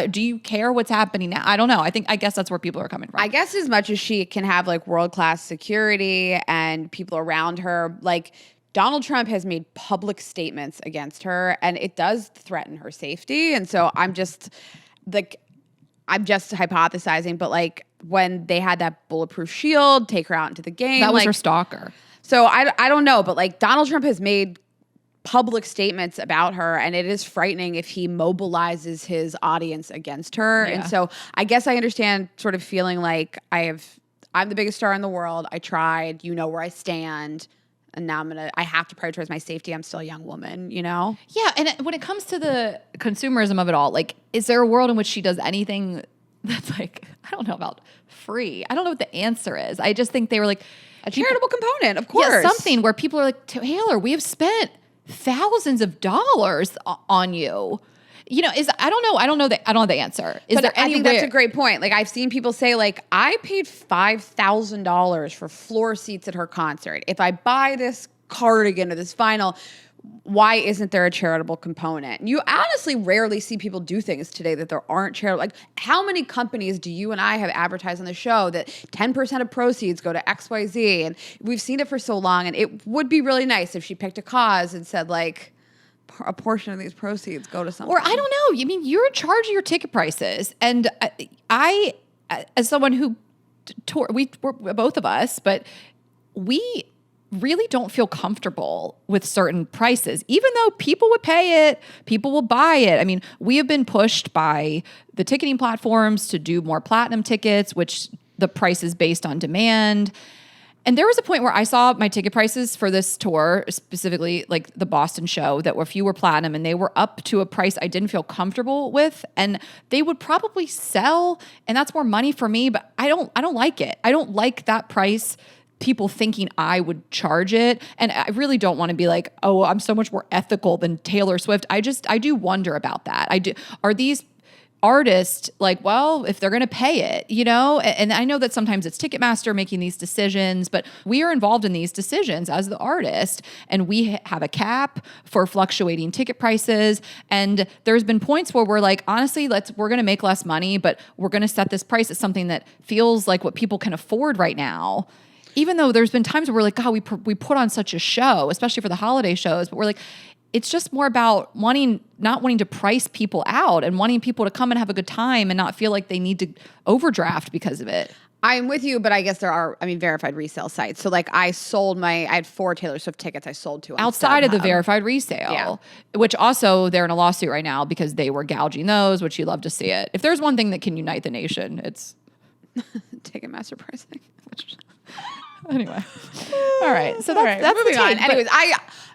do you care what's happening now? I don't know. I guess that's where people are coming from. I guess as much as she can have like world-class security and people around her, like Donald Trump has made public statements against her and it does threaten her safety. And so I'm just hypothesizing, but like when they had that bulletproof shield, take her out into the game. That was her stalker. So I don't know, but like Donald Trump has made public statements about her and it is frightening if he mobilizes his audience against her. Yeah. And so I guess I understand sort of feeling like I'm the biggest star in the world. I tried, you know where I stand. And now I have to prioritize my safety. I'm still a young woman, you know? Yeah. And when it comes to the consumerism of it all, like, is there a world in which she does anything that's like, I don't know about free. I don't know what the answer is. I just think they were like, a charitable component, of course. Yeah, something where people are like, Taylor, we have spent thousands of dollars on you. You know, I don't know the answer. I think that's a great point. Like I've seen people say like, I paid $5,000 for floor seats at her concert. If I buy this cardigan or this vinyl, why isn't there a charitable component? You honestly rarely see people do things today that there aren't charitable. Like how many companies do you and I have advertised on the show that 10% of proceeds go to XYZ? And we've seen it for so long. And it would be really nice if she picked a cause and said like, a portion of these proceeds go to something. Or I don't know. You mean you're in charge of your ticket prices. And I as someone who we're both of us, but we really don't feel comfortable with certain prices, even though people would pay it, people will buy it. I mean, we have been pushed by the ticketing platforms to do more platinum tickets, which the price is based on demand. And there was a point where I saw my ticket prices for this tour, specifically like the Boston show, that were fewer platinum, and they were up to a price I didn't feel comfortable with, and they would probably sell, and that's more money for me, but I don't like it. I don't like that price. People thinking I would charge it. And I really don't want to be like, oh, I'm so much more ethical than Taylor Swift. I do wonder about that. Are these artists like, well, if they're going to pay it, you know? And I know that sometimes it's Ticketmaster making these decisions, but we are involved in these decisions as the artist, and we have a cap for fluctuating ticket prices. And there's been points where we're like, honestly, we're going to make less money, but we're going to set this price at something that feels like what people can afford right now. Even though there's been times where we're like, God, we put on such a show, especially for the holiday shows, but we're like, it's just more about not wanting to price people out and wanting people to come and have a good time and not feel like they need to overdraft because of it. I'm with you, but I guess there are, verified resale sites. So like I had 4 Taylor Swift tickets I sold to outside of the verified resale, which also they're in a lawsuit right now because they were gouging those, which you love to see it. If there's one thing that can unite the nation, it's Ticketmaster pricing. Anyway. All right. So that's moving the on. take. Anyways,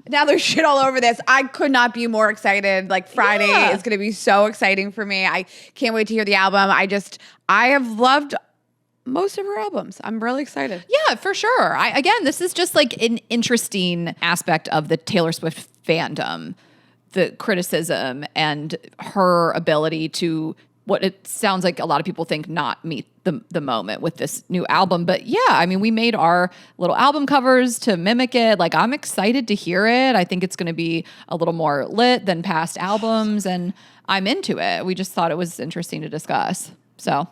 now there's shit all over this. I could not be more excited. Like Friday is going to be so exciting for me. I can't wait to hear the album. I have loved most of her albums. I'm really excited. Yeah, for sure. Again, this is just like an interesting aspect of the Taylor Swift fandom, the criticism and her ability to, what it sounds like a lot of people think, not meet the moment with this new album. But yeah, I mean, we made our little album covers to mimic it. Like, I'm excited to hear it. I think it's going to be a little more lit than past albums, and I'm into it. We just thought it was interesting to discuss. So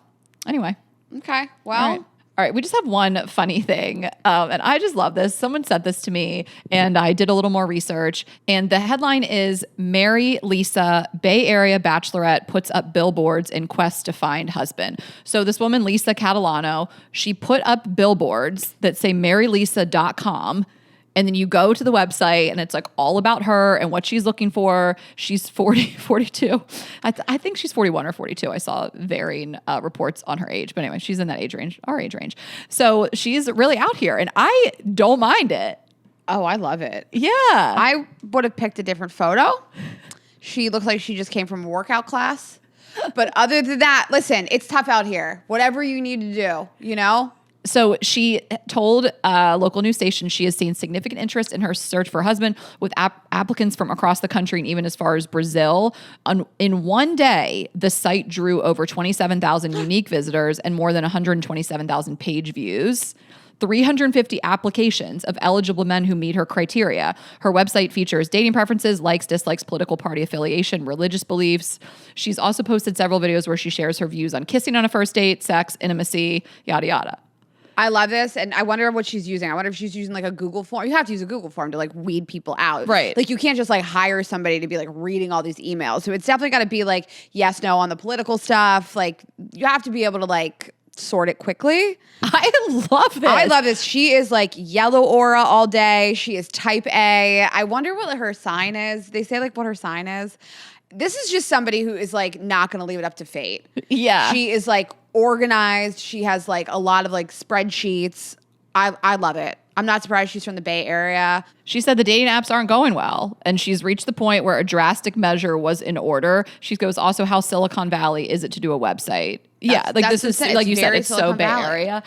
anyway. Okay. Well. All right, we just have one funny thing, and I just love this. Someone sent this to me, and I did a little more research, and the headline is, Mary Lisa, Bay Area Bachelorette puts up billboards in quest to find husband. So this woman, Lisa Catalano, she put up billboards that say marylisa.com, and then you go to the website and it's like all about her and what she's looking for. She's 42. I think she's 41 or 42. I saw varying reports on her age. But anyway, she's in that age range, our age range. So she's really out here and I don't mind it. Oh, I love it. Yeah. I would have picked a different photo. She looks like she just came from a workout class. But other than that, listen, it's tough out here. Whatever you need to do, you know? So she told a local news station she has seen significant interest in her search for a husband with applicants from across the country and even as far as Brazil. In one day, the site drew over 27,000 unique visitors and more than 127,000 page views. 350 applications of eligible men who meet her criteria. Her website features dating preferences, likes, dislikes, political party affiliation, religious beliefs. She's also posted several videos where she shares her views on kissing on a first date, sex, intimacy, yada, yada. I love this, and I wonder what she's using. I wonder if she's using like a Google form. You have to use a Google form to like weed people out. Right. Like you can't just like hire somebody to be like reading all these emails. So it's definitely got to be like yes, no on the political stuff. Like you have to be able to like sort it quickly. I love this. I love this. She is like yellow aura all day. She is type A. I wonder what her sign is. They say like what her sign is. This is just somebody who is like not going to leave it up to fate. Yeah. She is like organized. She has like a lot of like spreadsheets. I love it. I'm not surprised she's from the Bay Area. She said the dating apps aren't going well, and she's reached the point where a drastic measure was in order. She goes, also, how Silicon Valley is it to do a website? Yeah, like this is, like you said, it's so Bay Area.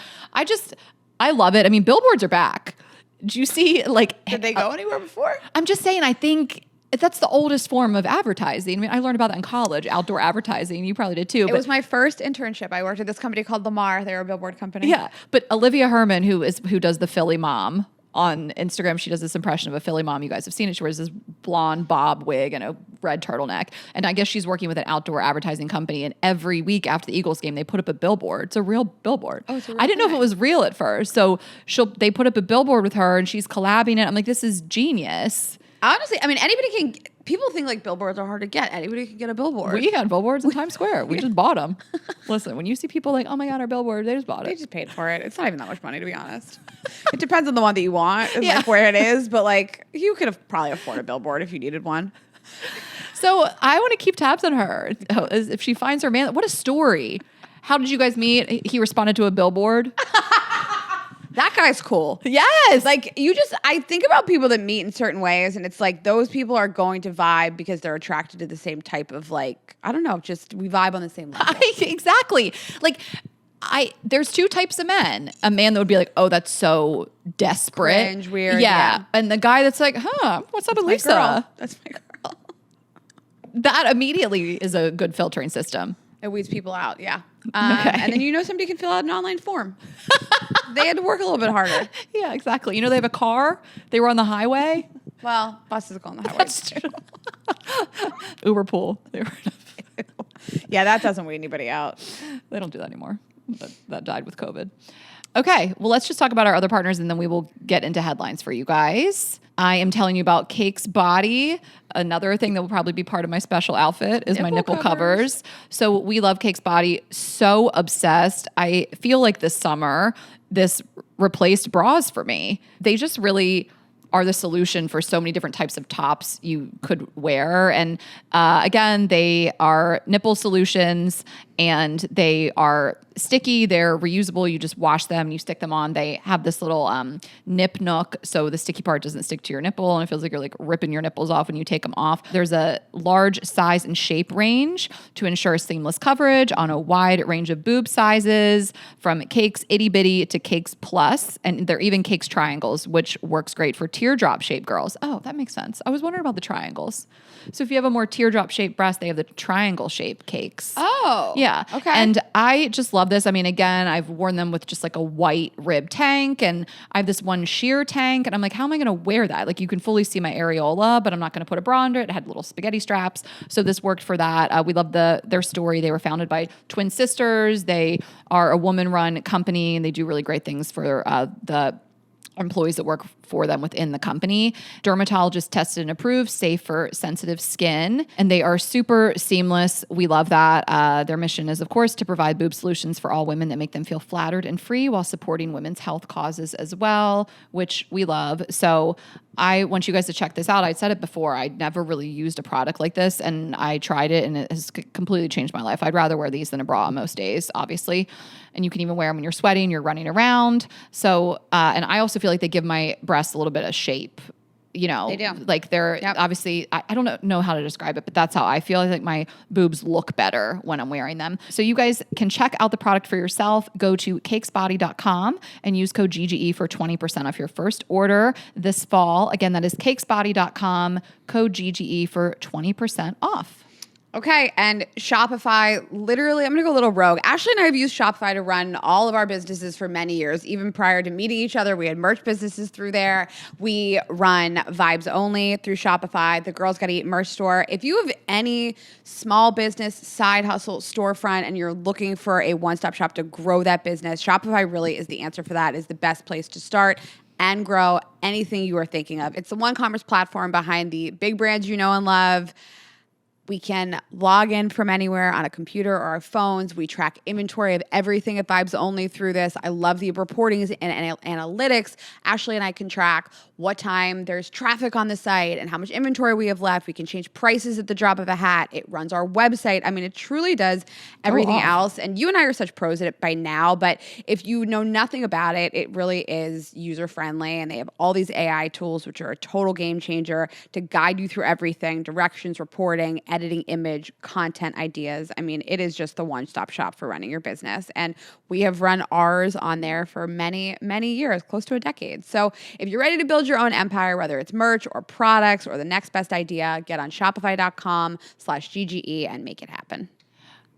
I love it. I mean, billboards are back. Did you see, like... Did they go anywhere before? I'm just saying, I think... That's the oldest form of advertising. I mean, I learned about that in college, outdoor advertising. You probably did too. It was my first internship. I worked at this company called Lamar. They're a billboard company. Yeah. But Olivia Herman, who does the Philly mom on Instagram, she does this impression of a Philly mom. You guys have seen it. She wears this blonde bob wig and a red turtleneck. And I guess she's working with an outdoor advertising company. And every week after the Eagles game, they put up a billboard. It's a real billboard. Oh, it's a real I didn't know if it was real at first. So they put up a billboard with her and she's collabing it. I'm like, this is genius. Honestly, I mean, anybody can... People think like billboards are hard to get. Anybody can get a billboard. We got billboards in Times Square. We just bought them. Listen, when you see people like, oh my God, our billboard, they just bought it. They just paid for it. It's not even that much money, to be honest. It depends on the one that you want, like where it is. But like, you could probably afford a billboard if you needed one. So I want to keep tabs on her. If she finds her man, what a story. How did you guys meet? He responded to a billboard. That guy's cool. Yes. Like I think about people that meet in certain ways and it's like those people are going to vibe because they're attracted to the same type of like, I don't know, just we vibe on the same level. Exactly. Like there's two types of men. A man that would be like, oh, that's so desperate. Cringe, weird. Yeah. And the guy that's like, what's up with Lisa? Girl. That's my girl. That immediately is a good filtering system. It weeds people out, yeah. Okay. And then somebody can fill out an online form. They had to work a little bit harder. Yeah, exactly. They have a car. They were on the highway. Well, buses go on the highway. That's true. Uber pool. Yeah, that doesn't weed anybody out. They don't do that anymore. That died with COVID. Okay, well, let's just talk about our other partners and then we will get into headlines for you guys. I am telling you about Cake's Body. Another thing that will probably be part of my special outfit is my nipple covers. So we love Cake's Body. So obsessed. I feel like this summer, this replaced bras for me. They just really are the solution for so many different types of tops you could wear. And again, they are nipple solutions and they are sticky. They're reusable. You just wash them, you stick them on. They have this little nip nook, so the sticky part doesn't stick to your nipple, and it feels like you're like ripping your nipples off when you take them off. There's a large size and shape range to ensure seamless coverage on a wide range of boob sizes, from cakes itty bitty to cakes plus, and they're even cakes triangles, which works great for teardrop shaped girls. Oh, that makes sense. I was wondering about the triangles. So if you have a more teardrop shaped breast, they have the triangle shaped cakes. Oh, yeah. Okay. And I just love this. I mean, again, I've worn them with just like a white rib tank, and I have this one sheer tank, and I'm like, how am I going to wear that? Like, you can fully see my areola, but I'm not going to put a bra under it. It had little spaghetti straps. So this worked for that. We love their story. They were founded by twin sisters. They are a woman-run company, and they do really great things for the employees that work for them within the company. Dermatologists tested and approved, safe for sensitive skin, and they are super seamless. We love that. Their mission is, of course, to provide boob solutions for all women that make them feel flattered and free while supporting women's health causes as well, which we love. So I want you guys to check this out. I'd said it before. I'd never really used a product like this, and I tried it, and it has completely changed my life. I'd rather wear these than a bra most days, obviously. And you can even wear them when you're sweating, you're running around. So, and I also feel like they give my breasts a little bit of shape. You know, they do. Like they're obviously, I don't know how to describe it, but that's how I feel. I think my boobs look better when I'm wearing them. So you guys can check out the product for yourself. Go to cakesbody.com and use code GGE for 20% off your first order this fall. Again, that is cakesbody.com, code GGE for 20% off. Okay, and Shopify, literally, I'm going to go a little rogue. Ashley and I have used Shopify to run all of our businesses for many years. Even prior to meeting each other, we had merch businesses through there. We run Vibes Only through Shopify, the Girls Gotta Eat merch store. If you have any small business, side hustle, storefront, and you're looking for a one-stop shop to grow that business, Shopify really is the answer for that. It's the best place to start and grow anything you are thinking of. It's the one commerce platform behind the big brands you know and love. We can log in from anywhere on a computer or our phones. We track inventory of everything at Vibes Only through this. I love the reportings and analytics. Ashley and I can track what time there's traffic on the site and how much inventory we have left. We can change prices at the drop of a hat. It runs our website. I mean, it truly does everything else. And you and I are such pros at it by now, but if you know nothing about it, it really is user-friendly, and they have all these AI tools, which are a total game changer to guide you through everything: directions, reporting, editing image, content ideas. I mean, it is just the one-stop shop for running your business. And we have run ours on there for many, many years, close to a decade. So if you're ready to build your own empire, whether it's merch or products or the next best idea, get on shopify.com/GGE and make it happen.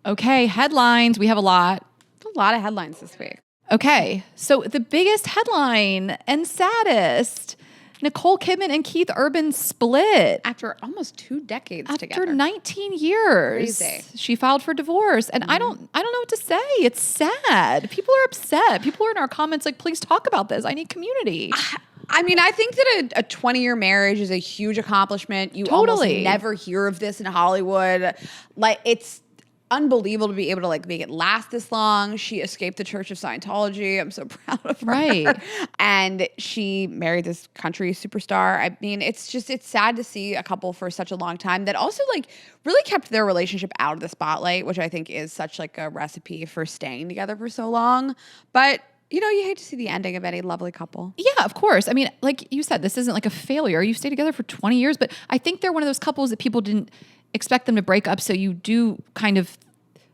Okay, headlines. We have a lot. A lot of headlines this week. Okay, so the biggest headline and saddest: Nicole Kidman and Keith Urban split. After almost 2 decades After together. 19 years. Crazy. She filed for divorce. And I don't know what to say. It's sad. People are upset. People are in our comments like, please talk about this. I need community. I mean, I think that a 20-year marriage is a huge accomplishment. You almost never hear of this in Hollywood. Like, it's unbelievable to be able to like make it last this long. She escaped the Church of Scientology. I'm so proud of her. Right. And she married this country superstar. I mean, it's sad to see a couple for such a long time that also like really kept their relationship out of the spotlight, which I think is such like a recipe for staying together for so long. But you know, you hate to see the ending of any lovely couple. Yeah, of course. I mean, like you said, this isn't like a failure. You stay together for 20 years, but I think they're one of those couples that people didn't expect them to break up. So you do kind of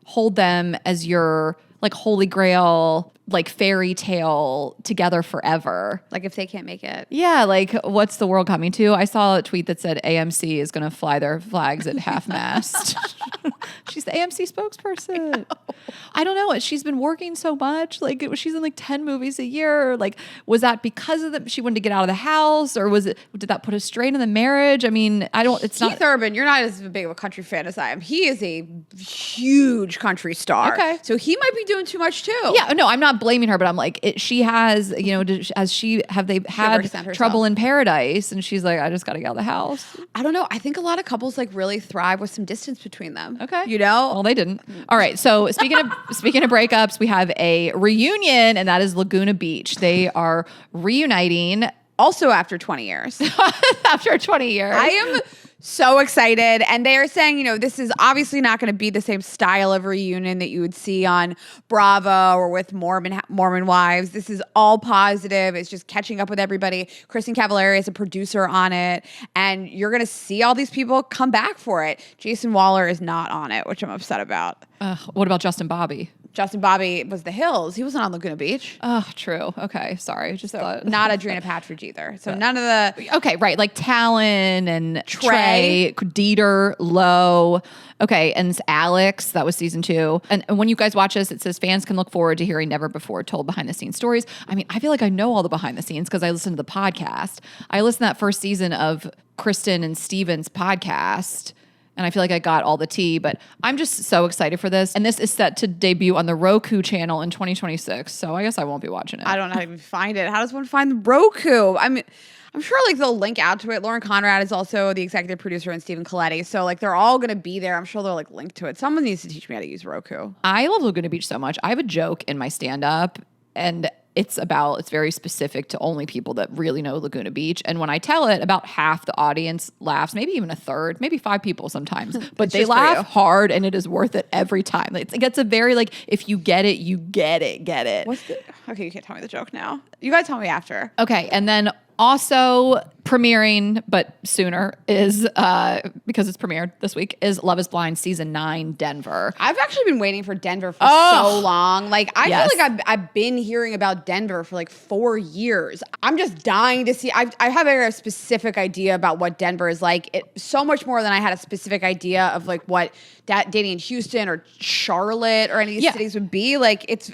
hold them as your like holy grail, like fairy tale together forever. Like if they can't make it. Yeah, like what's the world coming to? I saw a tweet that said AMC is going to fly their flags at half-mast. She's the AMC spokesperson. I don't know. She's been working so much. Like she's in like 10 movies a year. Like was that because of she wanted to get out of the house, or did that put a strain in the marriage? I mean, Keith Urban, you're not as big of a country fan as I am. He is a huge country star. Okay. So he might be doing too much too. Yeah, no, I'm not blaming her, but I'm like, she has, you know, have they had trouble in paradise? And she's like, I just got to get out of the house. I don't know. I think a lot of couples like really thrive with some distance between them. Okay. You know? Well, they didn't. All right. So speaking of breakups, we have a reunion, and that is Laguna Beach. They are reuniting. Also after 20 years. After 20 years. I am So excited. And they are saying, this is obviously not going to be the same style of reunion that you would see on Bravo or with Mormon Wives. This is all positive. It's just catching up with everybody. Kristen Cavallari is a producer on it. And you're going to see all these people come back for it. Jason Waller is not on it, which I'm upset about. What about Justin Bobby? Justin Bobby was the Hills. He wasn't on Laguna Beach. Oh, true. Okay, sorry. Just thought. Not Adriana Patridge either. So none of the... Okay, right. Like Talon and Trey, Dieter, Lowe. Okay, and it's Alex. That was season 2. And when you guys watch this, it says fans can look forward to hearing never before told behind the scenes stories. I mean, I feel like I know all the behind the scenes because I listened to the podcast. I listened to that first season of Kristen and Steven's podcast. And I feel like I got all the tea, but I'm just so excited for this. And this is set to debut on the Roku channel in 2026. So I guess I won't be watching it. I don't know how to even find it. How does one find the Roku? I'm sure like they'll link out to it. Lauren Conrad is also the executive producer and Stephen Coletti. So like they're all going to be there. I'm sure they'll like link to it. Someone needs to teach me how to use Roku. I love Laguna Beach so much. I have a joke in my stand-up and it's very specific to only people that really know Laguna Beach. And when I tell it, about half the audience laughs, maybe even a third, maybe 5 people sometimes. But they laugh hard and it is worth it every time. It gets a very like, if you get it, you get it. Okay, you can't tell me the joke now. You gotta tell me after. Okay, and then also premiering, but sooner, is because it's premiered this week, is Love is Blind season 9 Denver. I've actually been waiting for Denver for so long. Like I feel like I've been hearing about Denver for like 4 years. I'm just dying to see. I have a specific idea about what Denver is like. So much more than I had a specific idea of like what dating in Houston or Charlotte or any of these cities would be. Like it's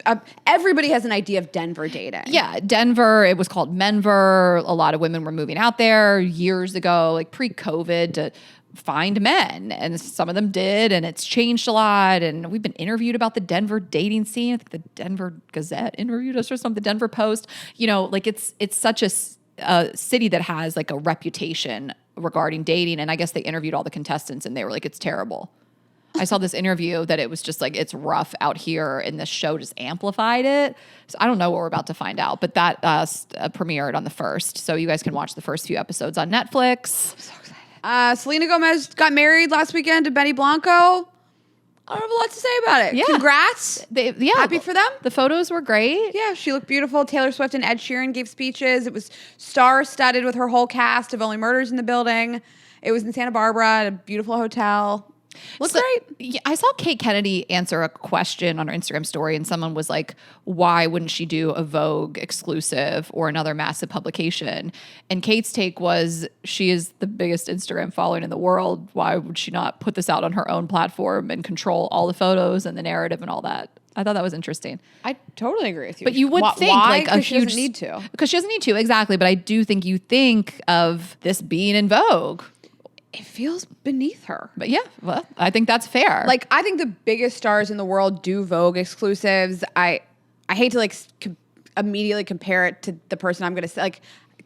everybody has an idea of Denver dating. Yeah, Denver. It was called Menver. A lot of women were moving out there years ago, like pre-COVID, to find men, and some of them did, and it's changed a lot. And we've been interviewed about the Denver dating scene. I think the Denver Gazette interviewed us or something. The Denver Post. Like it's such a city that has like a reputation regarding dating. And I guess they interviewed all the contestants, and they were like, "It's terrible." I saw this interview that it was just like, it's rough out here, and the show just amplified it. So I don't know what we're about to find out, but that premiered on the 1st. So you guys can watch the first few episodes on Netflix. I'm so excited. Selena Gomez got married last weekend to Benny Blanco. I don't have a lot to say about it. Yeah. Congrats. Happy for them. The photos were great. Yeah, she looked beautiful. Taylor Swift and Ed Sheeran gave speeches. It was star-studded with her whole cast of Only Murders in the Building. It was in Santa Barbara at a beautiful hotel. Looks great. Yeah, I saw Kate Kennedy answer a question on her Instagram story, and someone was like, why wouldn't she do a Vogue exclusive or another massive publication? And Kate's take was, she is the biggest Instagram following in the world. Why would she not put this out on her own platform and control all the photos and the narrative and all that? I thought that was interesting. I totally agree with you. But you would think like a huge... She doesn't need to. Because she doesn't need to, exactly. But I do think you think of this being in Vogue. It feels beneath her. But yeah, well, I think that's fair. Like, I think the biggest stars in the world do Vogue exclusives. I hate to like immediately compare it to the person I'm going to say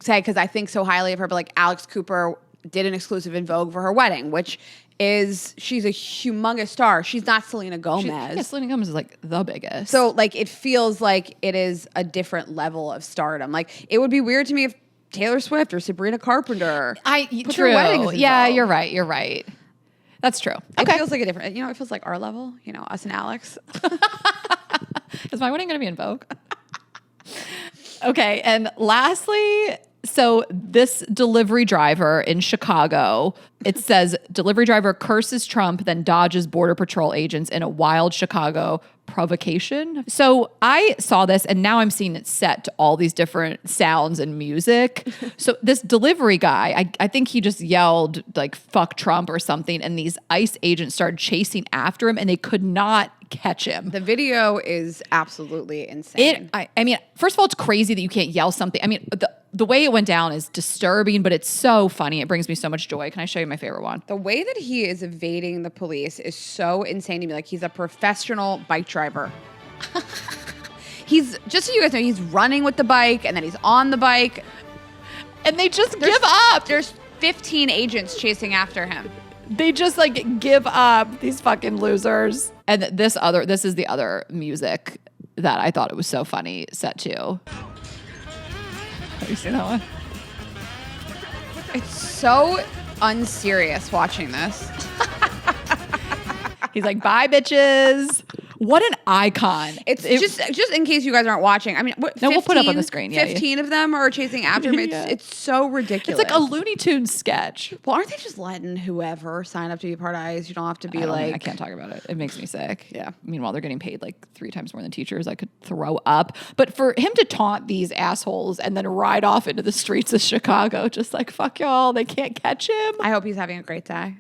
because I think so highly of her, but like Alex Cooper did an exclusive in Vogue for her wedding, which is, she's a humongous star. She's not Selena Gomez. Selena Gomez is like the biggest. So like, it feels like it is a different level of stardom. Like, it would be weird to me if Taylor Swift or Sabrina Carpenter put their weddings in Yeah, Vogue. You're right. That's true. It feels like a different, it feels like our level, us and Alex. Is my wedding going to be in Vogue? Okay, and lastly, so this delivery driver in Chicago, it says delivery driver curses Trump, then dodges Border Patrol agents in a wild Chicago provocation. So I saw this, and now I'm seeing it set to all these different sounds and music. So this delivery guy, I think he just yelled like "fuck Trump" or something, and these ICE agents started chasing after him, and they could not catch him. The video is absolutely insane. I mean, first of all, it's crazy that you can't yell something. I mean, the way it went down is disturbing, but it's so funny. It brings me so much joy. Can I show you my favorite one? The way that he is evading the police is so insane to me. Like, he's a professional bike driver. He's, just so you guys know, he's running with the bike, and then he's on the bike. And they just give up. There's 15 agents chasing after him. They just like give up, these fucking losers. And this is the other music that I thought it was so funny set to. Have you seen that one? It's so unserious watching this. He's like, bye, bitches. What an icon. It's just in case you guys aren't watching. I mean, we'll put up on the screen. Yeah, 15 of them are chasing after him. It's so ridiculous. It's like a Looney Tunes sketch. Well, aren't they just letting whoever sign up to be part of ICE? You don't have to be I can't talk about it. It makes me sick. Yeah. Meanwhile, they're getting paid like 3 times more than teachers. I could throw up. But for him to taunt these assholes and then ride off into the streets of Chicago, just like, fuck y'all, they can't catch him. I hope he's having a great day.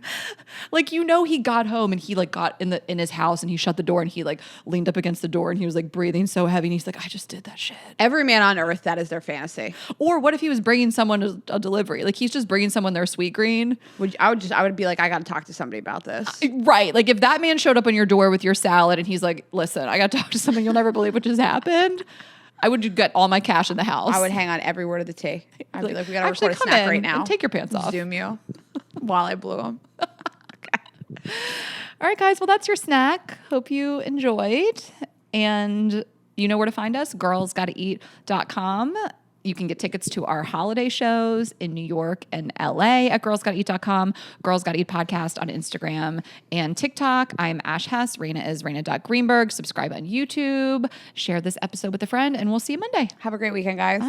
Like, he got home and he like got in his house and he shut the door and he like leaned up against the door and he was like breathing so heavy and he's like, I just did that shit. Every man on earth, that is their fantasy. Or what if he was bringing someone a delivery? Like, he's just bringing someone their sweet green. I would be like, I got to talk to somebody about this. Right. Like, if that man showed up on your door with your salad and he's like, listen, I got to talk to someone, you'll never believe what just happened. I would get all my cash in the house. I would hang on every word of the tea. I'd be like, we got to actually, record a snack right now. Take your pants off. Zoom you while I blew them. Okay. All right, guys. Well, that's your snack. Hope you enjoyed. And you know where to find us, girlsgottaeat.com. You can get tickets to our holiday shows in New York and LA at girlsgottaeat.com, Girls Gotta Eat Podcast on Instagram and TikTok. I'm Ash Hess. Raina is Raina.Greenberg. Subscribe on YouTube. Share this episode with a friend, and we'll see you Monday. Have a great weekend, guys.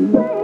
Bye.